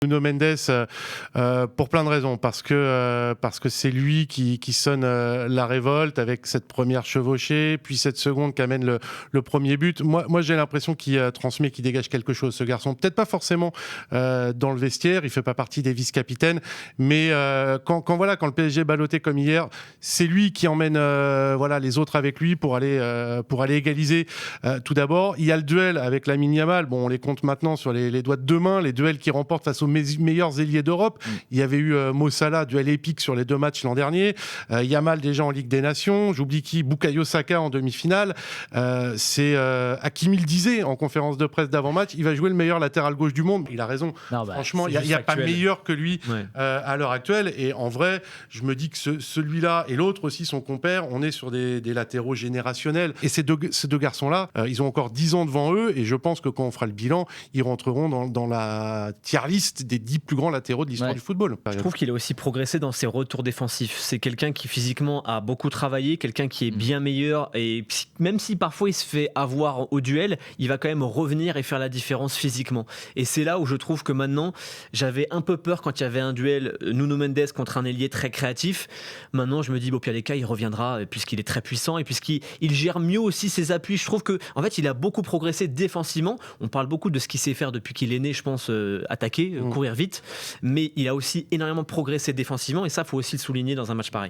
Nuno Mendes, pour plein de raisons, parce que c'est lui qui sonne la révolte avec cette première chevauchée, puis cette seconde qui amène le premier but. Moi j'ai l'impression qu'il transmet, qu'il dégage quelque chose, ce garçon. Peut-être pas forcément dans le vestiaire, il fait pas partie des vice-capitaines, mais quand le PSG est ballotté comme hier, c'est lui qui emmène les autres avec lui pour aller égaliser. Tout d'abord, il y a le duel avec Lamine Yamal. Bon, on les compte maintenant sur les doigts de deux mains, les duels qu'il remporte face aux meilleurs ailiers d'Europe. Il y avait eu Mo Salah, duel épique sur les 2 matchs l'an dernier. Yamal déjà en Ligue des Nations. J'oublie qui, Bukayo Saka en demi-finale. C'est Hakimi le disait en conférence de presse d'avant-match, il va jouer le meilleur latéral gauche du monde. Il a raison. Non, Franchement, il n'y a pas meilleur que lui à l'heure actuelle. Et en vrai, je me dis que celui-là et l'autre aussi, son compère, on est sur des latéraux générationnels. Et ces deux garçons-là, ils ont encore 10 ans devant eux. Et je pense que quand on fera le bilan, ils rentreront dans la tier list des 10 plus grands latéraux de l'histoire du football. Je trouve qu'il a aussi progressé dans ses retours défensifs. C'est quelqu'un qui physiquement a beaucoup travaillé, quelqu'un qui est bien meilleur, et même si parfois il se fait avoir au duel, il va quand même revenir et faire la différence physiquement. Et c'est là où je trouve que maintenant, j'avais un peu peur quand il y avait un duel Nuno Mendes contre un ailier très créatif. Maintenant, je me dis, au pire des cas, il reviendra puisqu'il est très puissant et puisqu'il gère mieux aussi ses appuis. Je trouve que, en fait, il a beaucoup progressé défensivement. On parle beaucoup de ce qu'il sait faire depuis qu'il est né, je pense, attaquer, courir vite, mais il a aussi énormément progressé défensivement, et ça, faut aussi le souligner dans un match pareil.